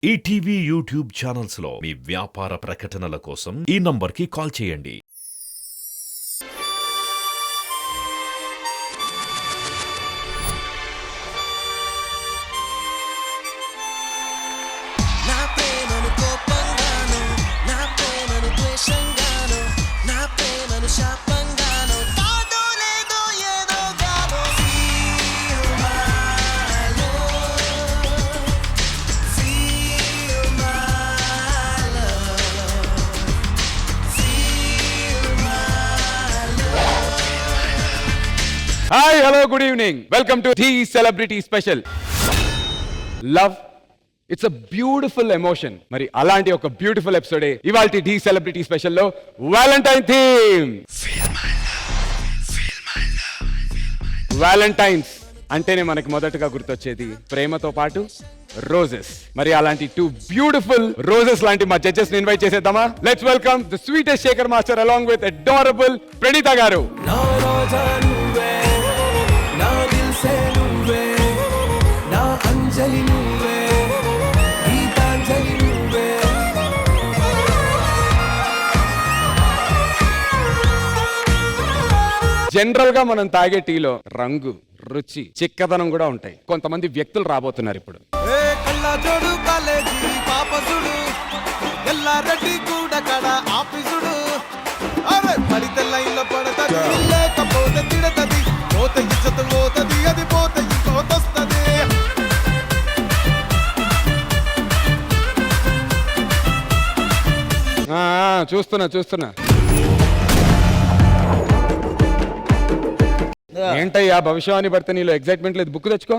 ETV YouTube channels లో మీ వ్యాపార ప్రకటనల కోసం ఈ నంబర్కి కాల్ చేయండి. Hi hello good evening welcome to the celebrity special. Love it's a beautiful emotion. మరి అలాంటి ఒక బ్యూటిఫుల్ ఎపిసోడే ఇవాల్టి ది సెలబ్రిటీ స్పెషల్ లో వ్యాలంటైన్ థీమ్. వ్యాలంటైన్స్ అంటేనే మనకి మొదటగా గుర్తొచ్చేది ప్రేమతో పాటు రోజెస్. మరి అలాంటి 2 బ్యూటిఫుల్ రోజెస్ లాంటి మా జడ్జెస్ ని ఇన్వైట్ చేసేద్దామా? Let's welcome the sweetest Shekhar master along with adorable Praneetha garu. General గా మనం తాగే టీలో రంగు, రుచి, చిక్కదనం కూడా ఉంటాయి. కొంతమంది వ్యక్తులు రాబోతున్నారు ఇప్పుడు. చూస్తున్నా ఏంటయ్యా భవిష్యవాణి భర్త నీలో ఎగ్జైట్మెంట్ లేదు? బుక్ తెచ్చుకో.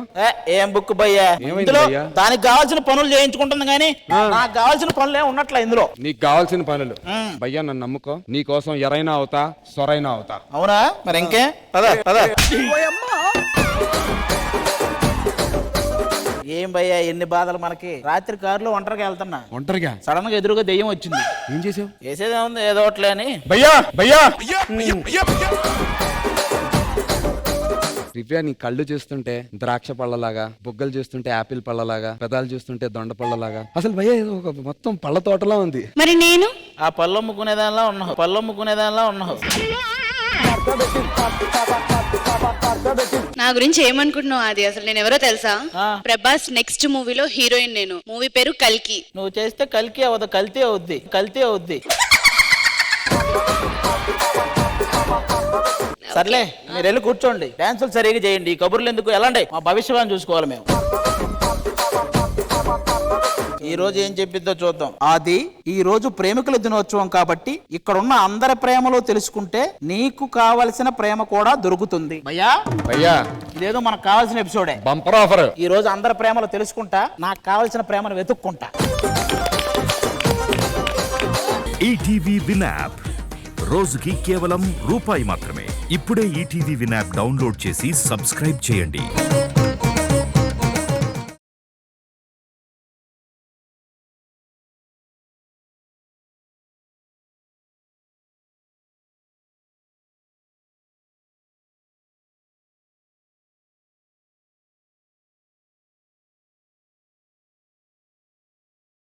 ఏం బుక్ భయ్యా? దానికి కావాల్సిన పనులు చేయించుకుంటుంది కానీ నాకు కావాల్సిన పనులు ఉన్నట్లే ఇందులో. నీకు కావాల్సిన పనులు భయ్యా నన్ను నమ్ముకో. నీ కోసం ఎరైనా అవుతా, సొరైనా అవుతా. అవునా? మరి ఇంకే ఏం భయ్యా ఎన్ని బాధలు మనకి. రాత్రి కారులో ఒంటరిగా వెళ్తున్నా, ఒంటరిగా సడన్ గా ఎదురుగా దెయ్యం వచ్చింది. ఏం చేసావు? చేసేదే ఉంది ఏదో ఒకట్లే అని. భయ్యా దివ్య, నీ కళ్ళు చూస్తుంటే ద్రాక్ష పళ్ళలాగా, బుగ్గలు చూస్తుంటే యాపిల్ పళ్ళలాగా, పెదాలు చూస్తుంటే దొండ పళ్ళలాగా, అసలు భయ్య ఒక మొత్తం పళ్ళ తోటలా ఉంది. మరి నేను ఆ పళ్ళమ్ముకునేదానిలా ఉన్నావు. నా గురించి ఏమనుకుంటున్నావు? అది అసలు నేను ఎవరో తెలుసా? ప్రభాస్ నెక్స్ట్ మూవీలో హీరోయిన్ నేను. మూవీ పేరు కల్కి. నువ్వు చేస్తే కల్కి అవ్వదు, కల్తీ అవుద్ది. సర్లే మీరు వెళ్ళి కూర్చోండి, డాన్సులు సరిగా చేయండి. ఈ కబుర్లు ఎందుకు? ఎలాంటి మా భవిష్యవాన్ని చూసుకోవాలి మేము. ఈ రోజు ఏం చెప్పిద్దో చూద్దాం. అది ఈ రోజు ప్రేమికుల దినోత్సవం కాబట్టి ఇక్కడ ఉన్న అందరి ప్రేమలో తెలుసుకుంటే నీకు కావలసిన ప్రేమ కూడా దొరుకుతుంది. భయ్యా ఇదేదో మనకు కావాల్సిన ఎపిసోడే, బంపర్ ఆఫర్. ఈ రోజు అందరి ప్రేమలో తెలుసుకుంటా, నాకు కావలసిన ప్రేమను వెతుక్కుంటా. ఈటీవీ విన్ యాప్ రోజుకి కేవలం ₹1 మాత్రమే. ఇప్పుడే ఈటీవీ విన్ యాప్ డౌన్లోడ్ చేసి సబ్స్క్రైబ్ చేయండి.